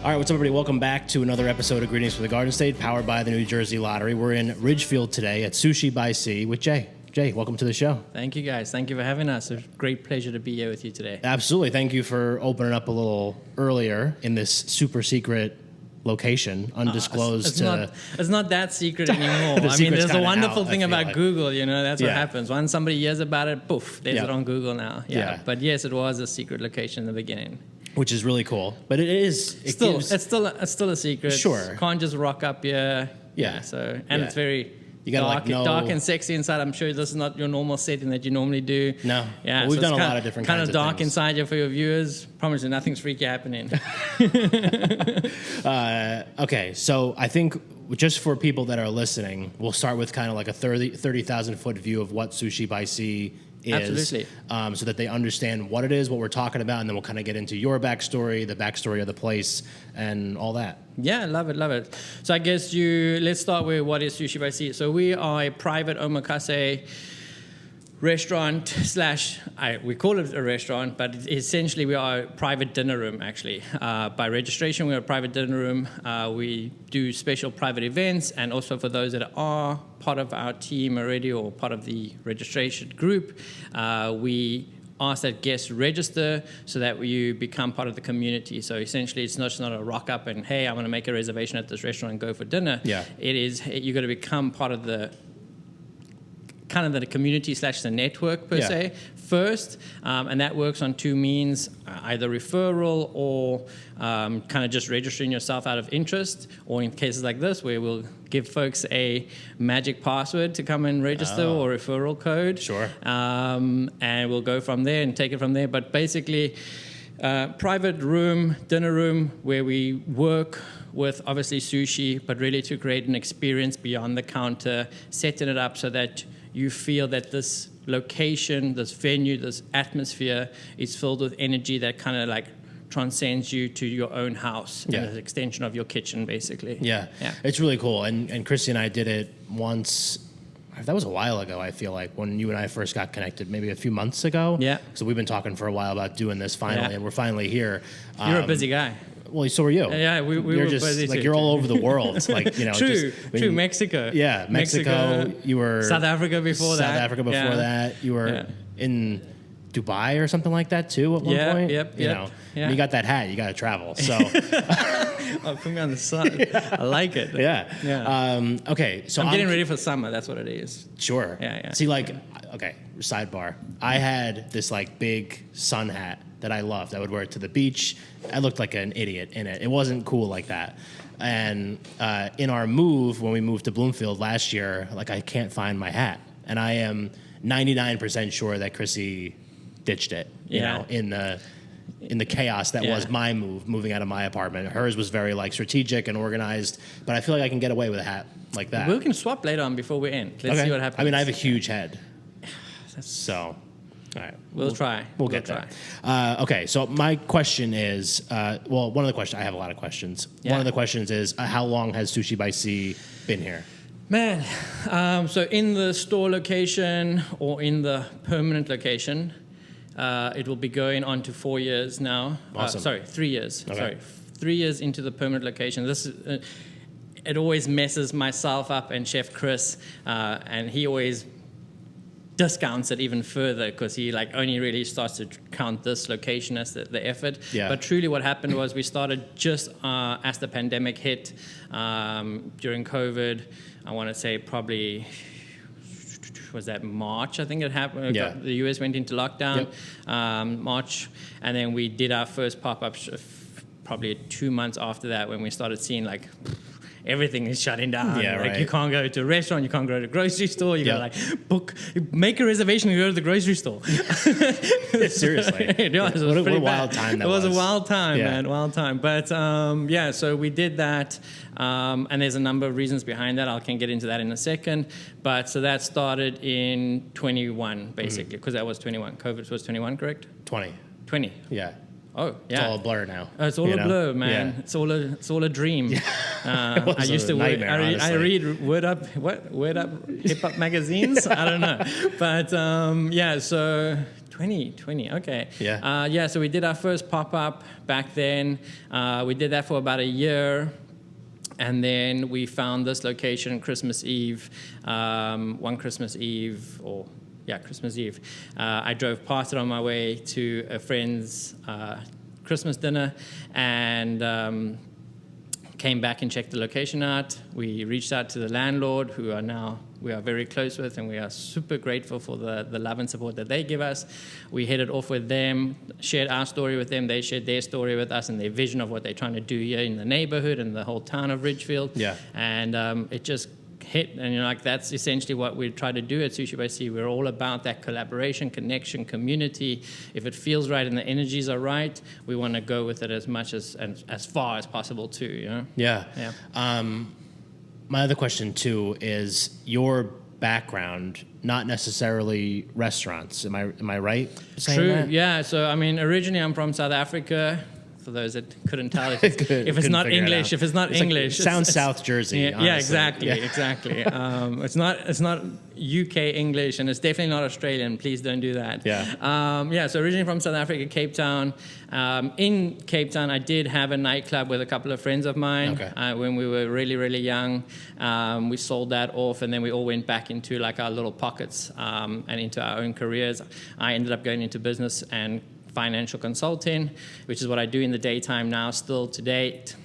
All right, what's up, everybody? Welcome back to another episode of Greetings from the Garden State, powered by the New Jersey Lottery. We're in Ridgefield today at Sushi by Sea with Jay. Jay, welcome to the show. Thank you, guys. Thank you for having us. It's a great pleasure to be here with you today. Absolutely. Thank you for opening up a little earlier in this super secret location, undisclosed. It's not that secret anymore. I mean, there's a wonderful thing about Google, you know, that's what happens. Once somebody hears about it, poof, there's it on Google now. Yeah. But yes, it was a secret location in the beginning. Which is really cool. But it's still a secret. Sure. Can't just rock up here. Yeah. So, and it's very dark and sexy inside. I'm sure this is not your normal setting that you normally do. No. Yeah. Well, we've done a lot of different kinds of things. Kind of dark inside here for your viewers. Promise you, nothing's freaky happening. Okay, so I think just for people that are listening, we'll start with kind of like a 30,000 foot view of what Sushi by Sea is. Absolutely. So that they understand what it is, what we're talking about, and then we'll kind of get into your backstory, the backstory of the place, and all that. Yeah, love it. So I guess let's start with what is Sushi by Sea. So we are a private omakase restaurant we call it a restaurant, but essentially we are a private dinner room, actually. By registration, we're a private dinner room. We do special private events, and also for those that are part of our team already or part of the registration group, we ask that guests register so that you become part of the community. So essentially, it's not a rock up and, hey, I want to make a reservation at this restaurant and go for dinner. Yeah. It is, you're going to become part of the kind of the community / the network per se first, and that works on two means, either referral or kind of just registering yourself out of interest, or in cases like this where we'll give folks a magic password to come and register or referral code. Sure. And we'll go from there and take it from there. But basically, private room, dinner room, where we work with obviously sushi, but really to create an experience beyond the counter, setting it up so that you feel that this location, this venue, this atmosphere is filled with energy that kind of like transcends you to your own house and an extension of your kitchen, basically. Yeah. It's really cool. And Christy and I did it once. That was a while ago, I feel like, when you and I first got connected, maybe a few months ago. Yeah. So we've been talking for a while about doing this finally, and we're finally here. You're a busy guy. Well, so are you. Yeah, we were just, busy like, too. you're all over the world. Like, you know. True. Mexico. Yeah, Mexico. You were South Africa before that. You were in Dubai or something like that too at one point. You know, when you got that hat, you got to travel. So. Put me on the sun. I like it. Yeah. Okay. So I'm getting ready for summer. That's what it is. Sure. Yeah. See, like, okay, sidebar. I had this like big sun hat that I loved. I would wear it to the beach. I looked like an idiot in it. It wasn't cool like that. And in our move, when we moved to Bloomfield last year, like, I can't find my hat. And I am 99% sure that Chrissy ditched it, you know, in the chaos that was my moving out of my apartment. Hers was very like strategic and organized, but I feel like I can get away with a hat like that. We can swap later on before we end. Let's see what happens. I mean, I have a huge head. So... All right. We'll try. We'll get there. Okay, so my question is, one of the questions, I have a lot of questions. Yeah. One of the questions is, how long has Sushi by Sea been here? Man, so in the store location or in the permanent location, it will be going on to 4 years now. Awesome. 3 years. Okay. 3 years into the permanent location. This is, it always messes myself up and Chef Chris, and he always discounts it even further because he like only really starts to count this location as the effort. Yeah. But truly what happened was we started just as the pandemic hit during COVID. I want to say probably, was that March? I think it happened. Yeah. The US went into lockdown, March. And then we did our first pop-up probably 2 months after that when we started seeing like, everything is shutting down. Yeah, like right. You can't go to a restaurant, you can't go to a grocery store, you gotta make a reservation and go to the grocery store. Seriously. It was what a wild time that was. It was a wild time, man, wild time. But so we did that, and there's a number of reasons behind that. I can get into that in a second. But so that started in 21, basically, because that was 21. COVID was 21, correct? 20. Yeah. Oh, yeah. It's all a blur now. It's all a blur, man. Yeah. It's all a dream. I used to I read Word Up hip hop magazines. I don't know, but so 2020, okay. Yeah. So we did our first pop-up back then. We did that for about a year. And then we found this location Christmas Eve, Christmas Eve. I drove past it on my way to a friend's Christmas dinner and came back and checked the location out. We reached out to the landlord, who we are very close with, and we are super grateful for the love and support that they give us. We headed off with them, shared our story with them. They shared their story with us and their vision of what they're trying to do here in the neighborhood and the whole town of Ridgefield. Yeah. And it just hit, and that's essentially what we try to do at Sushi by Sea. We're all about that collaboration, connection, community. If it feels right and the energies are right, we want to go with it as much as far as possible too. Yeah. My other question too is your background, not necessarily restaurants. Am I right saying True. that? Yeah. So originally I'm from South Africa. For those that couldn't tell, if it's not English, sounds South Jersey. Yeah, exactly. It's not UK English, and it's definitely not Australian. Please don't do that. Yeah. So originally from South Africa, Cape Town. In Cape Town, I did have a nightclub with a couple of friends of mine. Okay. When we were really, really young. We sold that off, and then we all went back into like our little pockets and into our own careers. I ended up going into business and financial consulting, which is what I do in the daytime now, still to date.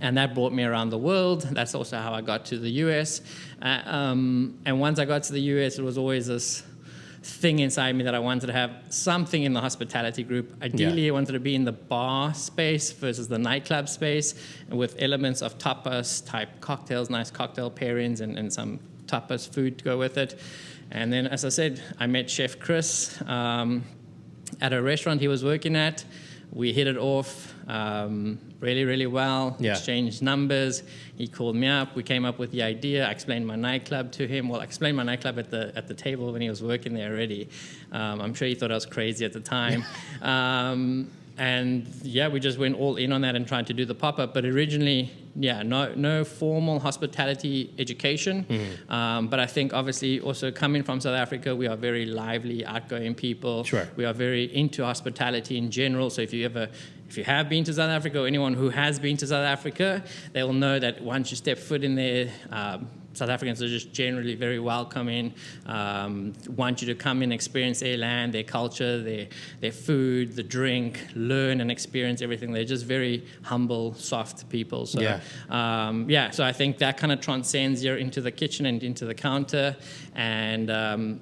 And that brought me around the world. That's also how I got to the US. And once I got to the US, it was always this thing inside me that I wanted to have something in the hospitality group. Ideally, I wanted to be in the bar space versus the nightclub space, with elements of tapas type cocktails, nice cocktail pairings, and some tapas food to go with it. And then, as I said, I met Chef Chris at a restaurant he was working at. We hit it off really, really well. Yeah. Exchanged numbers. He called me up. We came up with the idea. I explained my nightclub to him. Well, I explained my nightclub at the table when he was working there already. I'm sure he thought I was crazy at the time. And we just went all in on that and tried to do the pop-up. But originally, no formal hospitality education. Mm-hmm. But I think obviously also coming from South Africa, we are very lively, outgoing people. Sure. We are very into hospitality in general. So if you have been to South Africa, or anyone who has been to South Africa, they will know that once you step foot in there, South Africans are just generally very welcoming, want you to come and experience their land, their culture, their food, the drink, learn and experience everything. They're just very humble, soft people. So, so I think that kind of transcends here into the kitchen and into the counter. And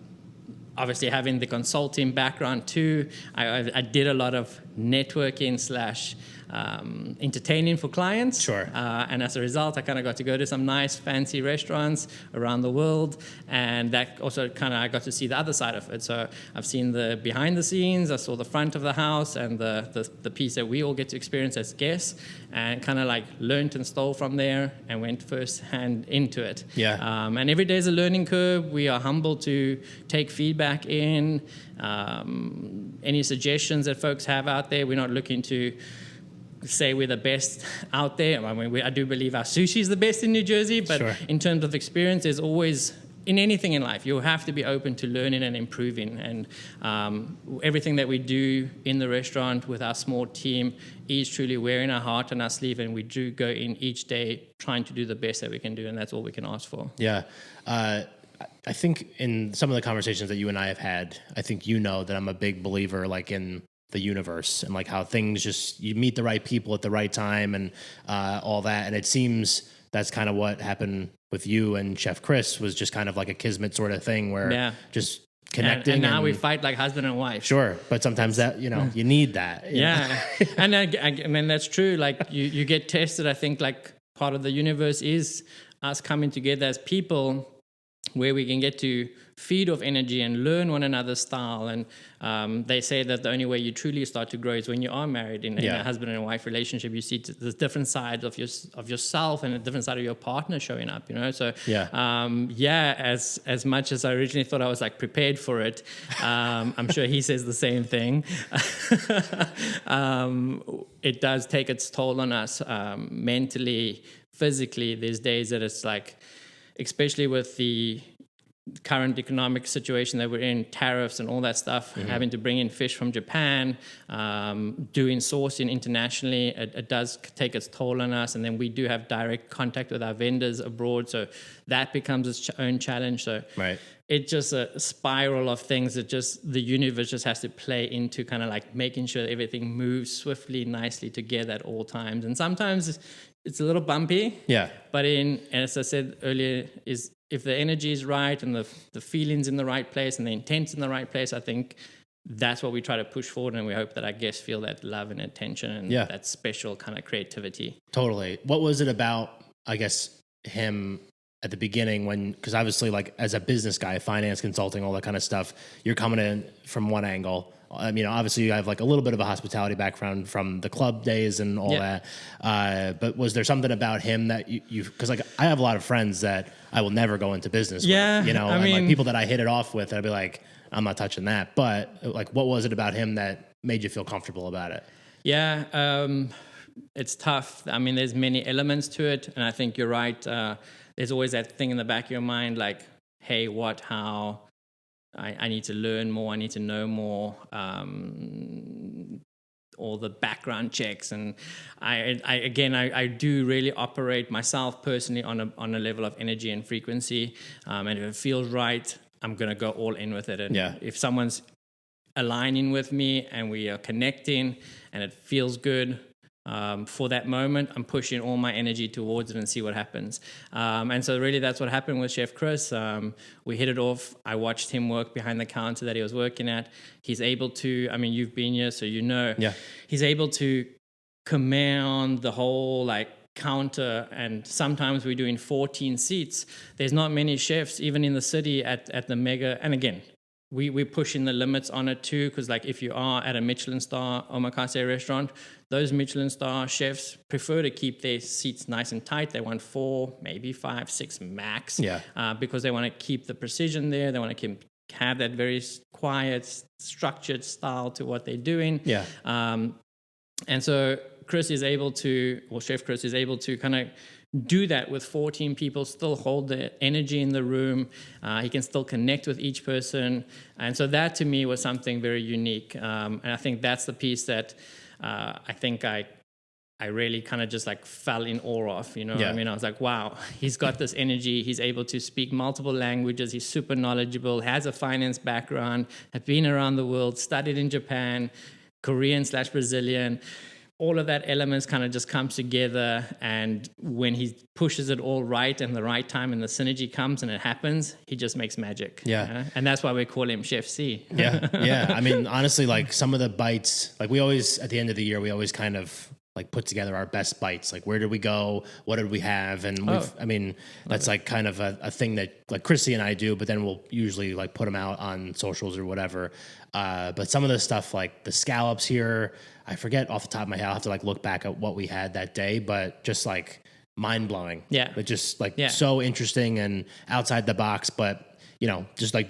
obviously having the consulting background too, I did a lot of networking / entertaining for clients. Sure. And as a result, I kind of got to go to some nice fancy restaurants around the world, and that also I got to see the other side of it. So I've seen the behind the scenes, I saw the front of the house, and the piece that we all get to experience as guests, and kind of like learned and stole from there and went first hand into it. Yeah. And every day is a learning curve. We are humble to take feedback in, any suggestions that folks have out there. We're not looking to say we're the best out there. I mean, I do believe our sushi is the best in New Jersey, but Sure. in terms of experience, there's always, in anything in life, you have to be open to learning and improving. And everything that we do in the restaurant with our small team is truly wearing our heart on our sleeve, and we do go in each day trying to do the best that we can do, and that's all we can ask for. Yeah. I think in some of the conversations that you and I have had, I think that I'm a big believer like in the universe and like how things just, you meet the right people at the right time and all that. And it seems that's kind of what happened with you and Chef Chris, was just kind of like a kismet sort of thing where just connecting. And now we fight like husband and wife. Sure. But sometimes that, you need that. Yeah. And I mean, that's true. Like you get tested. I think like part of the universe is us coming together as people, where we can get to feed off energy and learn one another's style. And they say that the only way you truly start to grow is when you are married in a husband and wife relationship. You see the different sides of yourself and a different side of your partner showing up, So as much as I originally thought I was like prepared for it, I'm sure he says the same thing. It does take its toll on us mentally, physically. There's days that it's like, especially with the current economic situation that we're in, tariffs and all that stuff, having to bring in fish from Japan, doing sourcing internationally, it does take its toll on us. And then we do have direct contact with our vendors abroad, so that becomes its own challenge. So Right. it's just a spiral of things that just the universe just has to play into, kind of like making sure that everything moves swiftly, nicely together at all times. And sometimes it's a little bumpy. Yeah. But as I said earlier, is if the energy is right and the feeling's in the right place and the intent's in the right place, I think that's what we try to push forward, and we hope that our guests feel that love and attention and that special kind of creativity. Totally. What was it about, I guess, him at the beginning because obviously, like, as a business guy, finance, consulting, all that kind of stuff, you're coming in from one angle. Obviously you have like a little bit of a hospitality background from the club days and all that. But was there something about him that you because like I have a lot of friends that I will never go into business with, and like people that I hit it off with, I'd be like, I'm not touching that. But like, what was it about him that made you feel comfortable about it? Yeah. It's tough. I mean, there's many elements to it. And I think you're right. There's always that thing in the back of your mind, like, hey, what, how, I need to learn more. I need to know more. All the background checks, and I do really operate myself personally on a level of energy and frequency. And if it feels right, I'm gonna go all in with it. And if someone's aligning with me and we are connecting and it feels good, for that moment, I'm pushing all my energy towards it and see what happens. And so really that's what happened with Chef Chris. We hit it off. I watched him work behind the counter that he was working at. He's able to, I mean, you've been here, so you know, he's able to command the whole like counter, and sometimes we're doing 14 seats. There's not many chefs, even in the city at the mega, and again, we're pushing the limits on it too, because like if you are at a Michelin star omakase restaurant, those Michelin star chefs prefer to keep their seats nice and tight. They want 4, maybe 5, 6 max, because they want to keep the precision there. They want to have that very quiet, structured style to what they're doing. And so Chef Chris is able to kind of do that with 14 people, still hold the energy in the room. He can still connect with each person. And so that to me was something very unique. And I think that's the piece that I think I really kind of just like fell in awe of, you know what I mean? I was like, wow, he's got this energy. He's able to speak multiple languages. He's super knowledgeable, has a finance background, has been around the world, studied in Japan, Korean/Brazilian. All of that elements kind of just comes together, and when he pushes it all right and the right time and the synergy comes and it happens, he just makes magic. And that's why we call him Chef C. I mean, honestly, like some of the bites, like we always, at the end of the year, we always kind of like put together our best bites. Like, where did we go? What did we have? And that's like kind of a thing that like Chrissy and I do, but then we'll usually like put them out on socials or whatever. But some of the stuff, like the scallops here, I forget off the top of my head. I'll have to like look back at what we had that day, but just like mind blowing. But just like so interesting and outside the box. But you know, just like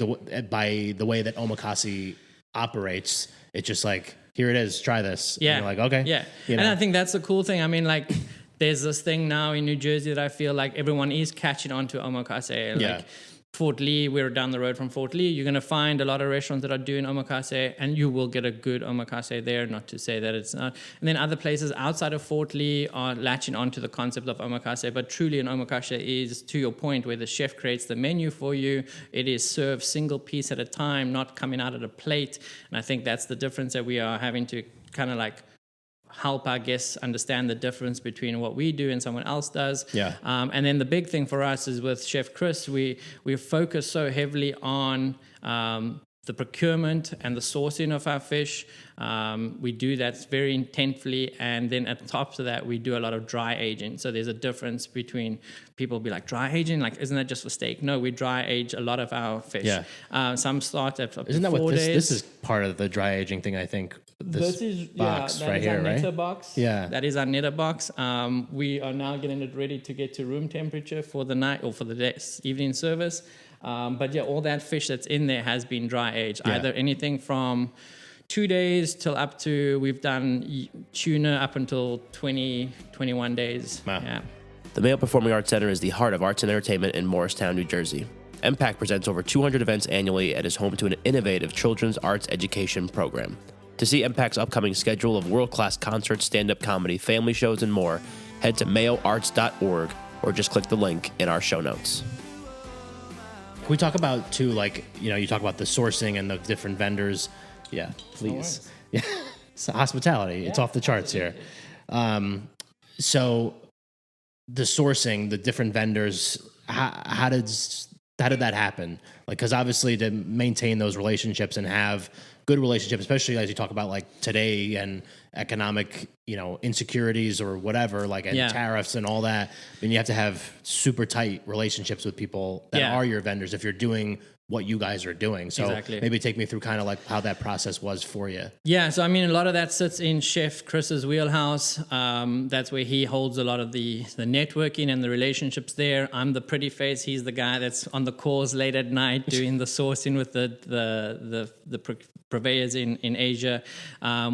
by the way that omakase operates, it's just like, here it is, try this. And you're like, okay. You know? And I think that's the cool thing. I mean, like, there's this thing now in New Jersey that I feel like everyone is catching on to omakase. Like Fort Lee, we're down the road from Fort Lee. You're going to find a lot of restaurants that are doing omakase, and you will get a good omakase there, not to say that it's not. And then other places outside of Fort Lee are latching onto the concept of omakase, but truly an omakase is, to your point, where the chef creates the menu for you. It is served single piece at a time, not coming out of a plate. And I think that's the difference that we are having to kind of like help our guests understand the difference between what we do and someone else does. And then the big thing for us is with Chef Chris, we focus so heavily on the procurement and the sourcing of our fish. We do that very intentfully, and then at the top of that, we do a lot of dry aging. So there's a difference between people be like, dry aging? Like, isn't that just for steak? No, we dry age a lot of our fish. Some start at up to 4 days. Isn't that what this is part of the dry aging thing, I think? This is box that right is here, our right? netter box. That is our netter box. We are now getting it ready to get to room temperature for the night or for the evening service. But all that fish that's in there has been dry aged. Either anything from 2 days till up to, we've done tuna up until 21 days. The Mayo Performing Arts Center is the heart of arts and entertainment in Morristown, New Jersey. MPAC presents over 200 events annually and is home to an innovative children's arts education program. To see MPAC's upcoming schedule of world-class concerts, stand-up comedy, family shows, and more, head to mayoarts.org or just click the link in our show notes. Can we talk about, too, like, you talk about the sourcing and the different vendors. Yeah, please. Yeah, it's hospitality. It's off the charts here. So the sourcing, the different vendors, how did that happen? Like, because obviously to maintain those relationships and have good relationships, especially as you talk about like today and economic, insecurities or whatever, like and tariffs and all that, then you have to have super tight relationships with people that are your vendors if you're doing what you guys are doing. So maybe take me through kind of like how that process was for you. Yeah, so I mean, a lot of that sits in Chef Chris's wheelhouse. That's where he holds a lot of the networking and the relationships there. I'm the pretty face. He's the guy that's on the calls late at night doing the sourcing with the purveyors in Asia.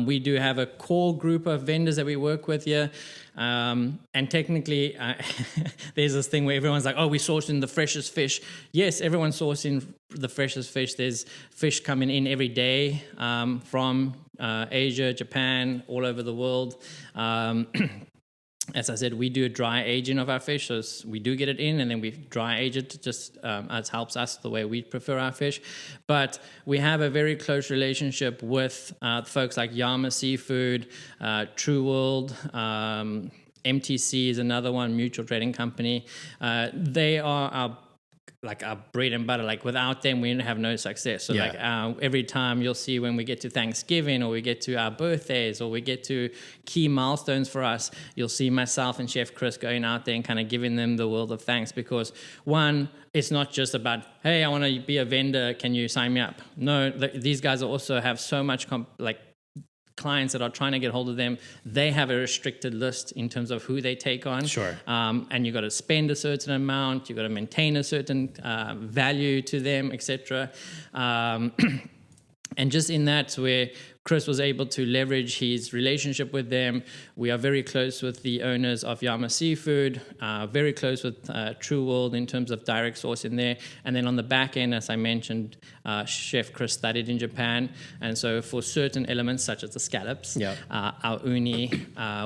We do have a core group of vendors that we work with here. And technically, there's this thing where everyone's like, oh, we source in the freshest fish. Yes, everyone's sourcing the freshest fish. There's fish coming in every day from Asia, Japan, all over the world. As I said, we do a dry aging of our fish, so we do get it in, and then we dry age it. Just it helps us the way we prefer our fish. But we have a very close relationship with folks like Yama Seafood, True World, MTC is another one, mutual trading company. They are our bread and butter. Like without them, we have no success. So every time you'll see when we get to Thanksgiving or we get to our birthdays or we get to key milestones for us, you'll see myself and Chef Chris going out there and kind of giving them the world of thanks, because one, it's not just about, hey, I want to be a vendor, can you sign me up? No, these guys also have so much clients that are trying to get hold of them. They have a restricted list in terms of who they take on. Sure. And you got to spend a certain amount, you got to maintain a certain value to them, etc. And just in that, where Chris was able to leverage his relationship with them. We are very close with the owners of Yama Seafood, very close with True World in terms of direct sourcing there. And then on the back end, as I mentioned, Chef Chris studied in Japan. And so for certain elements, such as the scallops, our uni,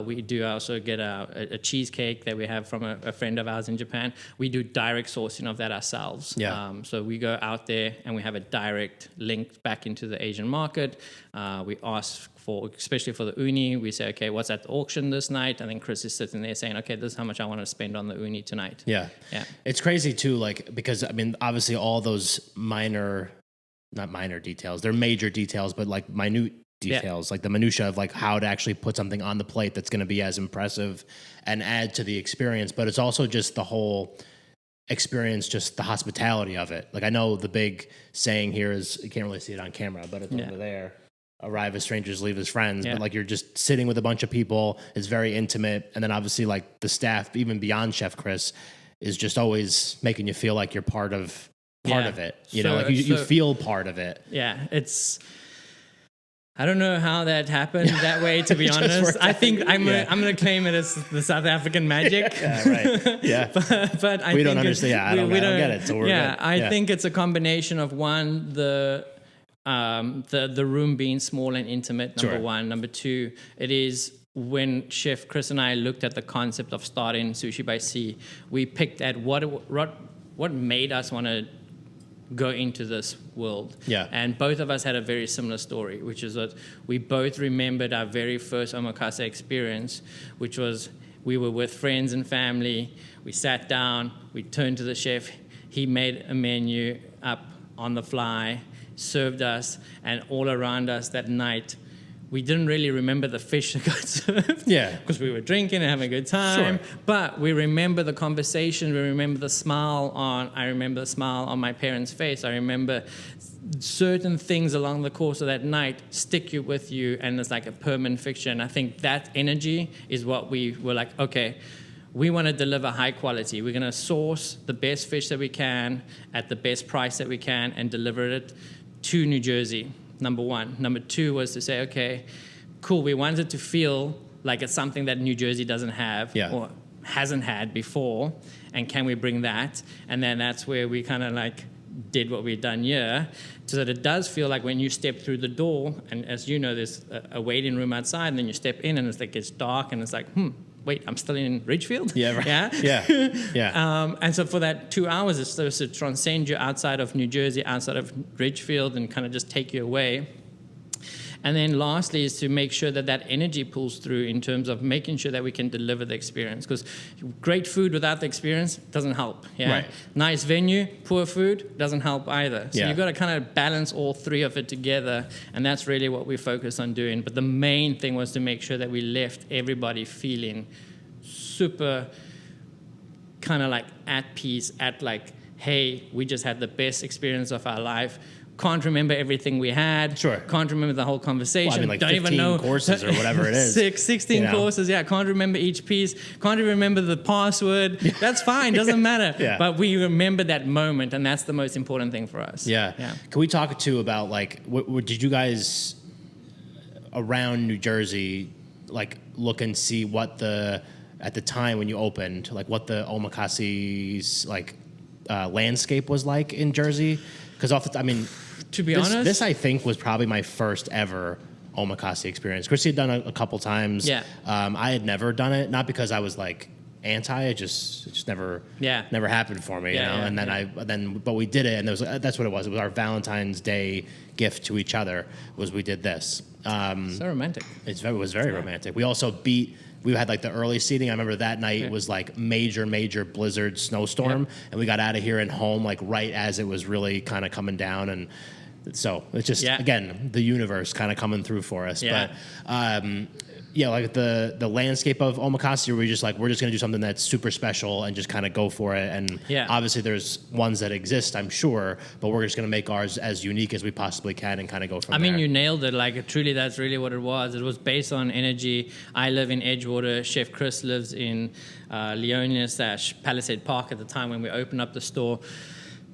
we do also get a cheesecake that we have from a friend of ours in Japan. We do direct sourcing of that ourselves. So we go out there and we have a direct link back into the Asian market. We ask for, especially for the uni, we say, okay, what's at the auction this night? And then Chris is sitting there saying, okay, this is how much I want to spend on the uni tonight. Yeah. It's crazy too, like, because I mean, obviously all those not minor details, they're major details, but like minute details, like the minutia of like how to actually put something on the plate that's going to be as impressive and add to the experience. But it's also just the whole experience, just the hospitality of it. Like I know the big saying here is, you can't really see it on camera, but it's over there. Arrive as strangers, leave as friends. But like you're just sitting with a bunch of people. It's very intimate. And then obviously like the staff, even beyond Chef Chris, is just always making you feel like you're part of it. You know, like you feel part of it. Yeah, I don't know how that happened that way, to be honest. I think I'm going to claim it as the South African magic. But I we don't understand. I don't get it. So we're good. I think it's a combination of one, the room being small and intimate, number one. Number two, it is when Chef Chris and I looked at the concept of starting Sushi by Sea, we picked at what made us want to go into this world. And both of us had a very similar story, which is that we both remembered our very first omakase experience, which was we were with friends and family. We sat down, we turned to the chef, he made a menu up on the fly, served us, and all around us that night, we didn't really remember the fish that got served. Because we were drinking and having a good time. But we remember the conversation. I remember the smile on my parents' face. I remember certain things along the course of that night stick with you, and it's like a permanent fixture. And I think that energy is what we were like, okay, we want to deliver high quality. We're going to source the best fish that we can at the best price that we can and deliver it to New Jersey. Number one. Number two was to say, okay, cool, we wanted to feel like it's something that New Jersey doesn't have or hasn't had before, and can we bring that? And then that's where we kind of like did what we've done here, so that it does feel like when you step through the door, and as you know, there's a waiting room outside, and then you step in, and it's like it's dark, and it's like, wait, I'm still in Ridgefield? Yeah, right. Yeah? Yeah. And so for that 2 hours, it's supposed to transcend you outside of New Jersey, outside of Ridgefield, and kind of just take you away. And then lastly is to make sure that that energy pulls through in terms of making sure that we can deliver the experience. Because great food without the experience doesn't help. Yeah? Right. Nice venue, poor food doesn't help either. So Yeah. you've got to kind of balance all three of it together. And that's really what we focus on doing. But the main thing was to make sure that we left everybody feeling super kind of like at peace, at like, hey, we just had the best experience of our life. Can't remember everything we had. Sure. Can't remember the whole conversation. Well, I mean, like Don't 15 even know courses or whatever it is. 16 courses. Yeah. Can't remember each piece. Can't even remember the password. That's fine. Doesn't matter. Yeah. But we remember that moment, and that's the most important thing for us. Yeah. Can we talk too about like what did you guys around New Jersey like look and see what at the time when you opened, like what the omakase's like landscape was like in Jersey? Because to be honest, this I think was probably my first ever omakase experience. Chrissy had done it a couple times. Yeah. I had never done it, not because I was like anti. It just never happened for me, you know. And but we did it, and that's what it was. It was our Valentine's Day gift to each other. We did this. so romantic. It was very romantic. We also we had like the early seating. I remember that night was like major blizzard snowstorm, and we got out of here and home like right as it was really kind of coming down. And so it's just, again, the universe kind of coming through for us. Yeah. But like the landscape of omakase, we're just going to do something that's super special and just kind of go for it. And obviously there's ones that exist, I'm sure, but we're just going to make ours as unique as we possibly can and kind of go from there. I mean, you nailed it. Like, truly, that's really what it was. It was based on energy. I live in Edgewater. Chef Chris lives in Leonia/Palisade Park at the time when we opened up the store.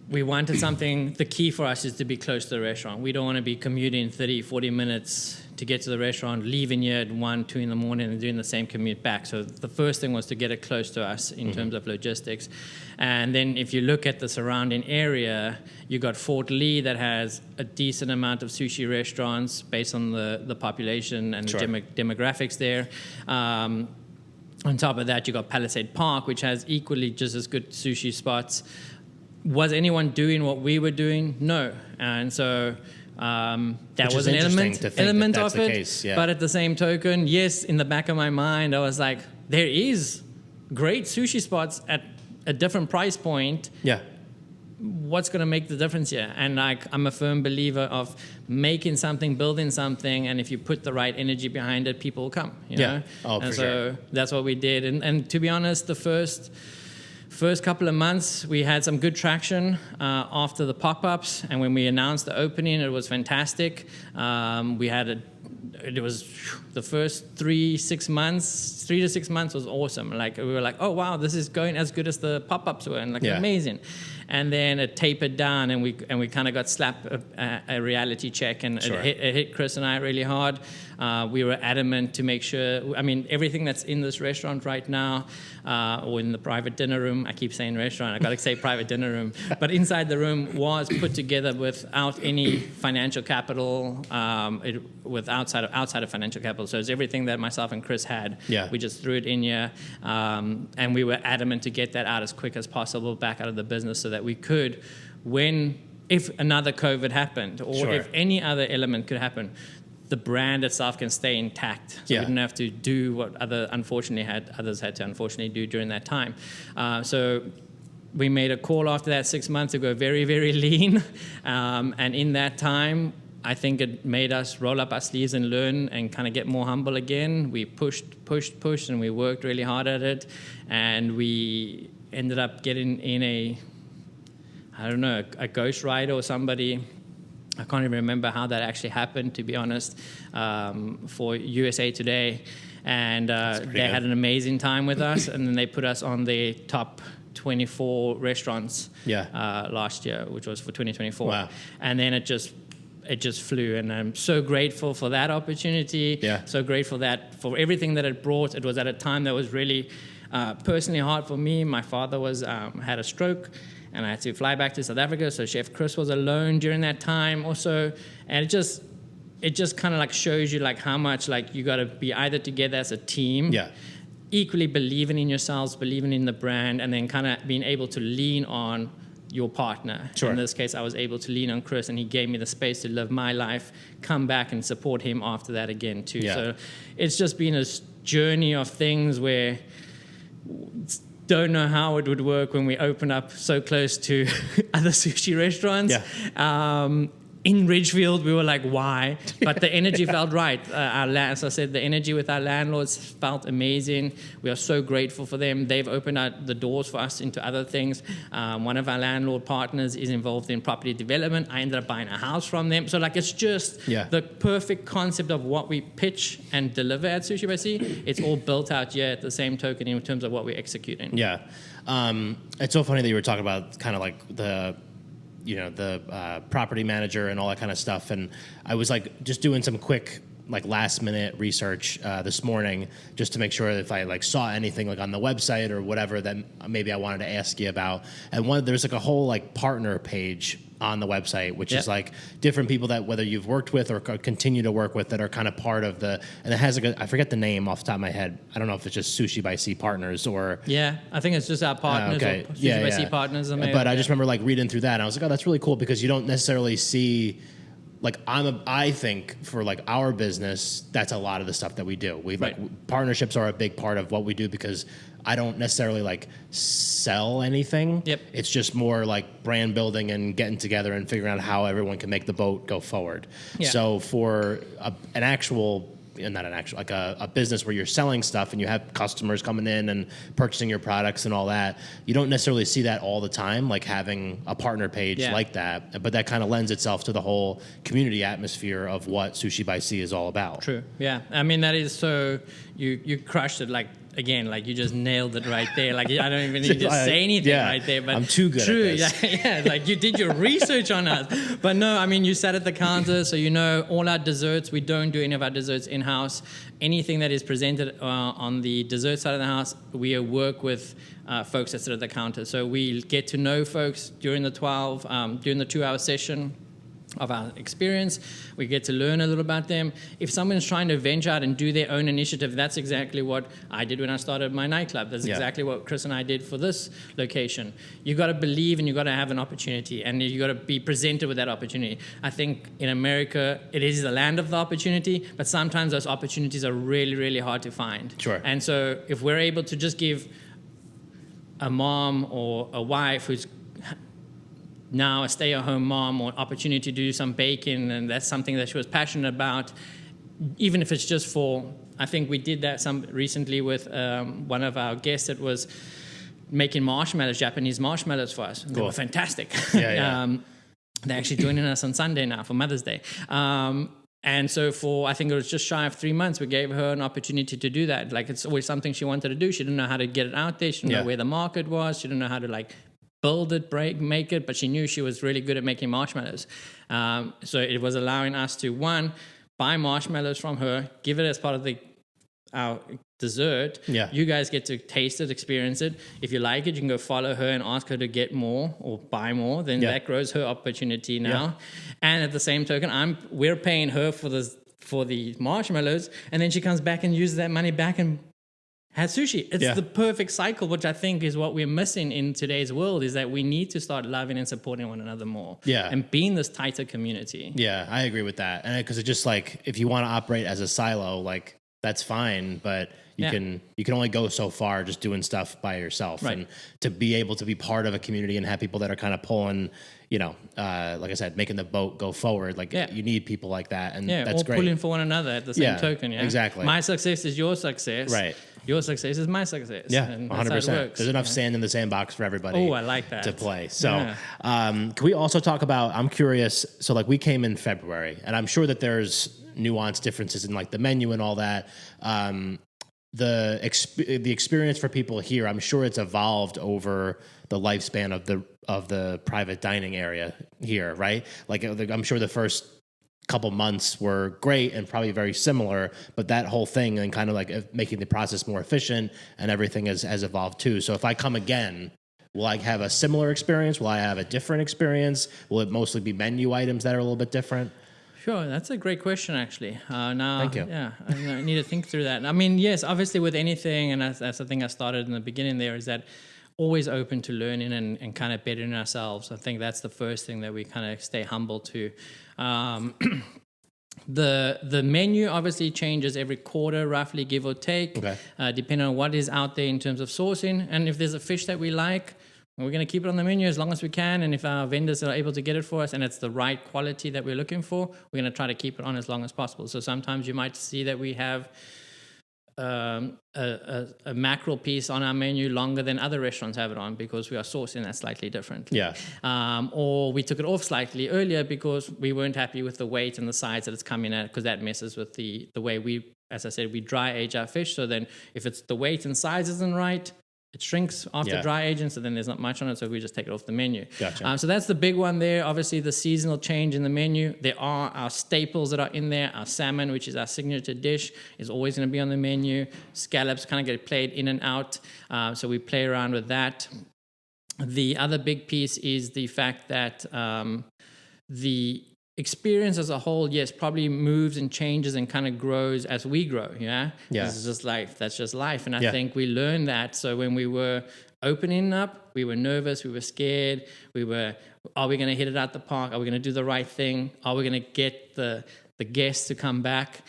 We wanted something, the key for us is to be close to the restaurant. We don't want to be commuting 30, 40 minutes to get to the restaurant, leaving here at 1, 2 in the morning and doing the same commute back. So the first thing was to get it close to us in terms of logistics. And then if you look at the surrounding area, you got Fort Lee that has a decent amount of sushi restaurants based on the population and the demographics there. On top of that, you got Palisade Park, which has equally just as good sushi spots. Was anyone doing what we were doing? No. And so that was an element of it. Case, yeah. But at the same token, yes, in the back of my mind, I was like, there is great sushi spots at a different price point. Yeah. What's going to make the difference here? And like, I'm a firm believer of making something, building something, and if you put the right energy behind it, people will come. You know? Oh, and for sure. That's what we did. And to be honest, the first couple of months, we had some good traction after the pop-ups, and when we announced the opening, it was fantastic. It was the first 3 to 6 months was awesome. Like, we were like, oh wow, this is going as good as the pop-ups were, and amazing. And then it tapered down, and we kind of got slapped a reality check, and it hit Chris and I really hard. We were adamant to make sure, I mean, everything that's in this restaurant right now, or in the private dinner room, I keep saying restaurant, I got to say private dinner room, but inside the room was put together without any financial capital, outside of financial capital. So it's everything that myself and Chris had. Yeah. We just threw it in here, and we were adamant to get that out as quick as possible back out of the business so that we could, if another COVID happened, or if any other element could happen, the brand itself can stay intact. So we didn't have to do what others had to unfortunately do during that time. So we made a call after that 6 months to go very, very lean. And in that time, I think it made us roll up our sleeves and learn and kind of get more humble again. We pushed, and we worked really hard at it. And we ended up getting in a ghostwriter or somebody. I can't even remember how that actually happened, to be honest, for USA Today. And they had an amazing time with us, and then they put us on the top 24 restaurants last year, which was for 2024. Wow. And then it just flew, and I'm so grateful for that opportunity. So grateful for everything that it brought. It was at a time that was really personally hard for me. My father had a stroke, and I had to fly back to South Africa. So Chef Chris was alone during that time also, and it just kind of like shows you like how much like you got to be either together as a team, equally believing in yourselves, believing in the brand, and then kind of being able to lean on your partner. Sure. In this case, I was able to lean on Chris, and he gave me the space to live my life, come back and support him after that again too. Yeah. So it's just been a journey of things where don't know how it would work when we open up so close to other sushi restaurants. In Ridgefield, we were like, why? But the energy felt right. As I said, the energy with our landlords felt amazing. We are so grateful for them. They've opened out the doors for us into other things. One of our landlord partners is involved in property development. I ended up buying a house from them. So like, it's just the perfect concept of what we pitch and deliver at Sushi by Sea. It's all built out here at the same token in terms of what we're executing. Yeah. It's so funny that you were talking about kind of like the property manager and all that kind of stuff. And I was like just doing some quick like last minute research this morning just to make sure if I like saw anything like on the website or whatever that maybe I wanted to ask you about. And there's like a whole like partner page on the website, which is like different people that whether you've worked with or continue to work with that are kind of part of the, and it has like I forget the name off the top of my head. I don't know if it's just Sushi by Sea Partners or. Yeah, I think it's just our partners or Sushi by Sea Partners. But I just remember like reading through that and I was like, oh, that's really cool because you don't necessarily see, like I think for like our business, that's a lot of the stuff that we do. Like partnerships are a big part of what we do because I don't necessarily like sell anything. It's just more like brand building and getting together and figuring out how everyone can make the boat go forward. So for like a business where you're selling stuff and you have customers coming in and purchasing your products and all that, you don't necessarily see that all the time, like having a partner page like that. But that kind of lends itself to the whole community atmosphere of what Sushi by Sea is all about. True. Yeah. I mean, that is so, you crushed it. Like, again, like you just nailed it right there. Like I don't even need to say anything right there. But I'm too good at this. Yeah, like you did your research on us. But no, I mean, you sat at the counter, so you know all our desserts. We don't do any of our desserts in-house. Anything that is presented on the dessert side of the house, we work with folks that sit at the counter. So we get to know folks during the 2-hour session of our experience. We get to learn a little about them. If someone's trying to venture out and do their own initiative, that's exactly what I did when I started my nightclub. That's exactly what Chris and I did for this location. You got to believe and you got to have an opportunity and you got to be presented with that opportunity. I think in America, it is the land of the opportunity, but sometimes those opportunities are really, really hard to find. Sure. And so if we're able to just give a mom or a wife who's now a stay-at-home mom or opportunity to do some baking, and that's something that she was passionate about, even if it's just for, I think we did that recently with one of our guests that was making marshmallows, Japanese marshmallows for us. Cool. They were fantastic. They're actually joining us on Sunday now for Mother's Day. And so for, I think it was just shy of 3 months, we gave her an opportunity to do that. Like, it's always something she wanted to do. She didn't know how to get it out there. She didn't know where the market was. She didn't know how to like build it, make it, but she knew she was really good at making marshmallows. So it was allowing us to, one, buy marshmallows from her, give it as part of our dessert. You guys get to taste it, experience it. If you like it, you can go follow her and ask her to get more or buy more. Then that grows her opportunity now. And at the same token, we're paying her for the marshmallows, and then she comes back and uses that money back and has sushi. It's the perfect cycle, which I think is what we're missing in today's world, is that we need to start loving and supporting one another more. And being this tighter community. Yeah, I agree with that. And because it's just like, if you want to operate as a silo, like that's fine, but you can only go so far just doing stuff by yourself. And to be able to be part of a community and have people that are kind of pulling, like I said, making the boat go forward. Like you need people like that, and that's great. Pulling for one another at the same token. Exactly. My success is your success. Right. Your success is my success. Yeah, 100%. There's enough sand in the sandbox for everybody. Oh, I like that. To play. So, can we also talk about? I'm curious. So, like, we came in February, and I'm sure that there's nuanced differences in like the menu and all that. The experience for people here, I'm sure it's evolved over the lifespan of the private dining area here, right? Like, I'm sure the first couple months were great and probably very similar, but that whole thing and kind of like making the process more efficient and everything has evolved too. So if I come again, Will I have a similar experience? Will I have a different experience? Will it mostly be menu items that are a little bit different? Sure, that's a great question, actually. Thank you. Yeah, I need to think through that. I mean, yes, obviously with anything, and that's the thing I started in the beginning there, is that always open to learning and kind of bettering ourselves. I think that's the first thing that we kind of stay humble to. The menu obviously changes every quarter, roughly, give or take, depending on what is out there in terms of sourcing. And if there's a fish that we like, we're going to keep it on the menu as long as we can. And if our vendors are able to get it for us and it's the right quality that we're looking for, we're going to try to keep it on as long as possible. So sometimes you might see that we have a mackerel piece on our menu longer than other restaurants have it on because we are sourcing that slightly different. Yeah. Or we took it off slightly earlier because we weren't happy with the weight and the size that it's coming at, because that messes with the way we, as I said, we dry age our fish. So then if it's the weight and size isn't right, it shrinks after dry aging, so then there's not much on it, so we just take it off the menu. Gotcha. So that's the big one there. Obviously, the seasonal change in the menu. There are our staples that are in there. Our salmon, which is our signature dish, is always going to be on the menu. Scallops kind of get played in and out, so we play around with that. The other big piece is the fact that the experience as a whole, yes, probably moves and changes and kind of grows as we grow. Yeah. This is just life. That's just life. And I think we learned that. So when we were opening up, we were nervous, we were scared, are we going to hit it out the park? Are we going to do the right thing? Are we going to get the guests to come back?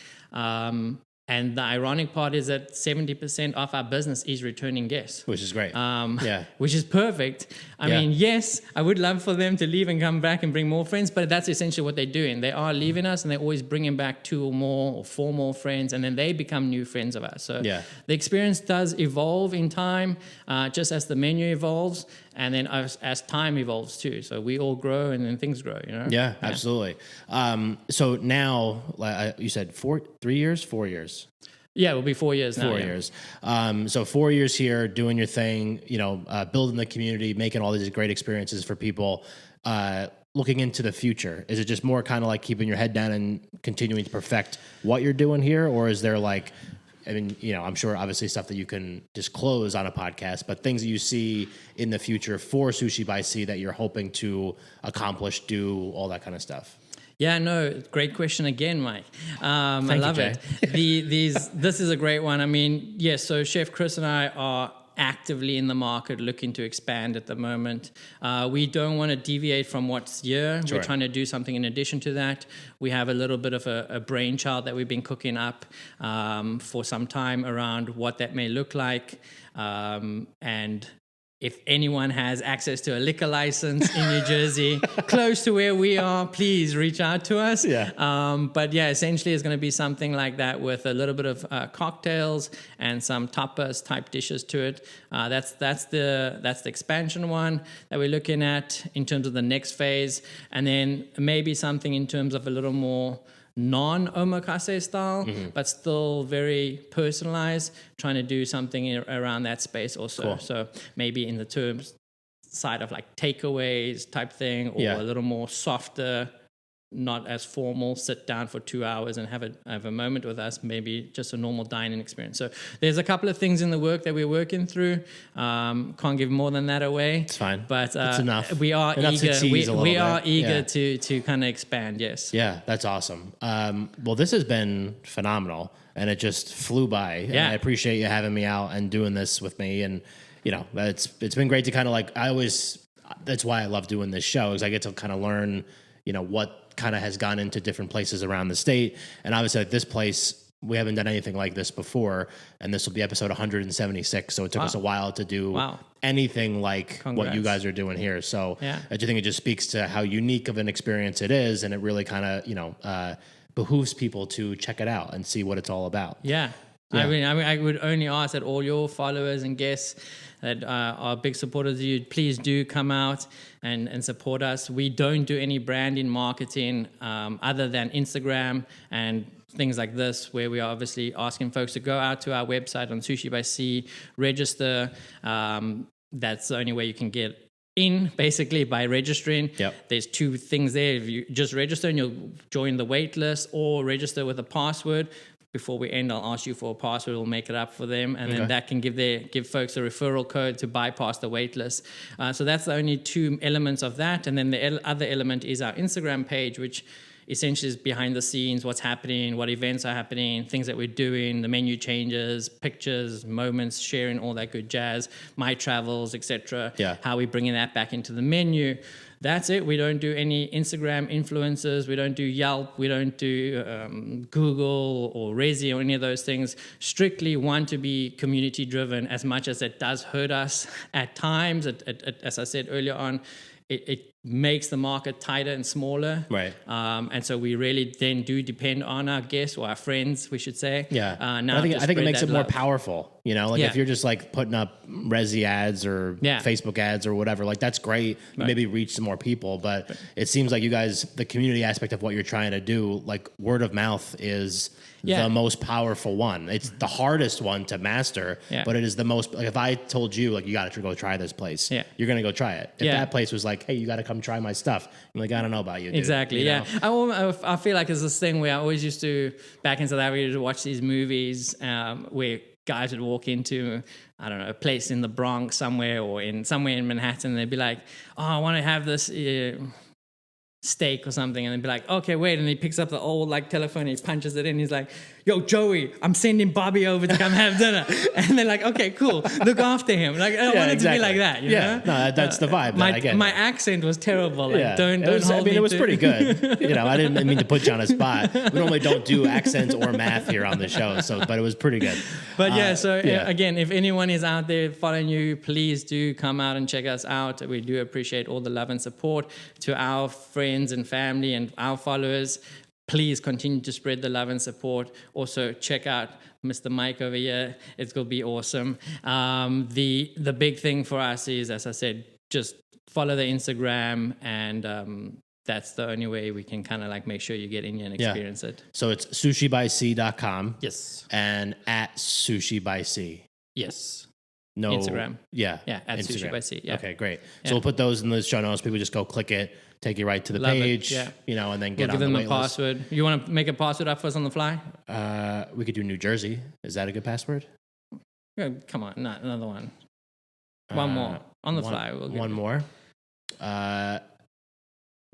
And the ironic part is that 70% of our business is returning guests. Which is great. Which is perfect. I mean, yes, I would love for them to leave and come back and bring more friends, but that's essentially what they're doing. They are leaving us and they're always bringing back 2 or more or 4 more friends, and then they become new friends of ours. So the experience does evolve in time, just as the menu evolves, and then as time evolves too. So we all grow and then things grow, you know? Yeah, absolutely. So now, you said 3 years, 4 years? Yeah, it'll be 4 years now. 4 years. So 4 years here, doing your thing, building the community, making all these great experiences for people. Looking into the future, is it just more kind of like keeping your head down and continuing to perfect what you're doing here? Or is there I'm sure obviously stuff that you can disclose on a podcast, but things that you see in the future for Sushi by Sea that you're hoping to accomplish, do, all that kind of stuff? Yeah, no, great question again, Mike. I love you, it. This is a great one. I mean, yes, so Chef Chris and I are actively in the market looking to expand at the moment. We don't want to deviate from what's here. Sure. We're trying to do something in addition to that. We have a little bit of a brainchild that we've been cooking up for some time around what that may look like. And if anyone has access to a liquor license in New Jersey, close to where we are, please reach out to us. But yeah, essentially it's going to be something like that with a little bit of cocktails and some tapas type dishes to it. That's the expansion one that we're looking at in terms of the next phase. And then maybe something in terms of a little more non-omakase style, but still very personalized, trying to do something around that space also. Cool. So maybe in the terms side of like takeaways type thing, or a little more softer, not as formal, sit down for 2 hours and have a moment with us, maybe just a normal dining experience. So there's a couple of things in the work that we're working through. Can't give more than that away. It's fine. But it's enough. We are enough eager. We are eager to kind of expand, yes. Yeah, that's awesome. Well, this has been phenomenal, and it just flew by. Yeah. And I appreciate you having me out and doing this with me. And, it's been great to kind of that's why I love doing this show, is I get to kind of learn, what kind of has gone into different places around the state. And obviously at this place, we haven't done anything like this before, and this will be episode 176. So it took us a while to do anything like what you guys are doing here. So I do think it just speaks to how unique of an experience it is, and it really kind of, behooves people to check it out and see what it's all about. Yeah. I mean, I would only ask that all your followers and guests that are big supporters of you, please do come out and support us. We don't do any branding marketing other than Instagram and things like this, where we are obviously asking folks to go out to our website on Sushi by Sea, register. That's the only way you can get in, basically, by registering. There's 2 things there. If you just register and you'll join the wait list, or register with a password. before we end, I'll ask you for a password. We'll make it up for them, and then that can give folks a referral code to bypass the wait list. So that's the only two elements of that. And then the other element is our Instagram page, which essentially is behind the scenes, what's happening, what events are happening, things that we're doing, the menu changes, pictures, moments, sharing all that good jazz, my travels, etc. How we're bringing that back into the menu. That's it. We don't do any Instagram influencers. We don't do Yelp. We don't do Google or Resi or any of those things. Strictly want to be community driven, as much as it does hurt us at times. As I said earlier on, it makes the market tighter and smaller. Right. And so we really then do depend on our guests or our friends, we should say. Now I think it makes it more powerful. You know, like if you're just like putting up Resi ads or Facebook ads or whatever, like that's great. Maybe reach some more people. But it seems like you guys, the community aspect of what you're trying to do, like word of mouth is the most powerful one. It's the hardest one to master, but it is the most, like if I told you, like, you got to go try this place, you're going to go try it. If that place was like, hey, you got to come try my stuff, I'm like, I don't know about you, dude. Exactly, you know? I feel like it's this thing where I always used to, back in South Africa, to watch these movies where guys would walk into, I don't know, a place in the Bronx somewhere or somewhere in Manhattan, and they'd be like, oh, I want to have this steak or something, and they'd be like, okay, wait, and he picks up the old like telephone, he punches it in, he's like, yo, Joey, I'm sending Bobby over to come have dinner. And they're like, okay, cool, look after him. Like, I want it to be like that, you know? No, that's the vibe. My accent was terrible. Like, don't hold me. It was pretty good. You know, I didn't mean to put you on a spot. We normally don't do accents or math here on the show, but it was pretty good. But again, if anyone is out there following you, please do come out and check us out. We do appreciate all the love and support. To our friends and family and our followers, please continue to spread the love and support. Also, check out Mr. Mike over here. It's going to be awesome. The big thing for us is, as I said, just follow the Instagram, and that's the only way we can kind of like make sure you get in here and experience it. So it's sushibyc.com. Yes. And at sushibyc. Yes. No Instagram. Yeah, at Instagram. Sushi by C. Yeah. Okay, great. So we'll put those in the show notes. People just go click it, take you right to the page, you know, and then get on the wait list. Give them a password. You want to make a password up for us on the fly? We could do New Jersey. Is that a good password? Yeah, come on, not another one. One more on the fly. We'll one more.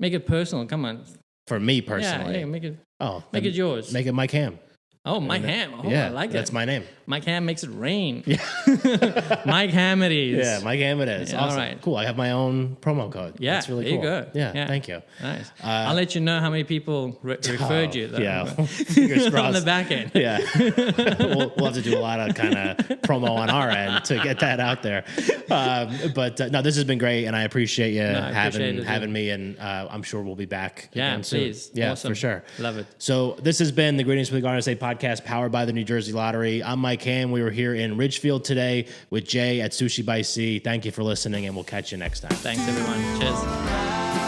Make it personal. Come on. For me personally. Yeah, make it. Oh, make it yours. Make it Mike Ham. Oh, Mike Ham. Oh, I like it. That's my name. Mike Ham makes it rain. Yeah. Mike Ham it is. Yeah, Mike Ham it is. Yeah, awesome. All right. Cool. I have my own promo code. Yeah, that's really cool. There you go. Yeah, thank you. Nice. I'll let you know how many people referred you, though. Yeah. Fingers crossed. On the back end. Yeah. we'll have to do a lot of kind of promo on our end to get that out there. But no, this has been great, and I appreciate you having me, and I'm sure we'll be back again soon. Please. Yeah, awesome. for sure. Love it. So this has been the Greetings from the Garden State podcast, powered by the New Jersey Lottery. I'm Mike Ham. We were here in Ridgefield today with Jay at Sushi by C. Thank you for listening, and we'll catch you next time. Thanks, everyone. Cheers.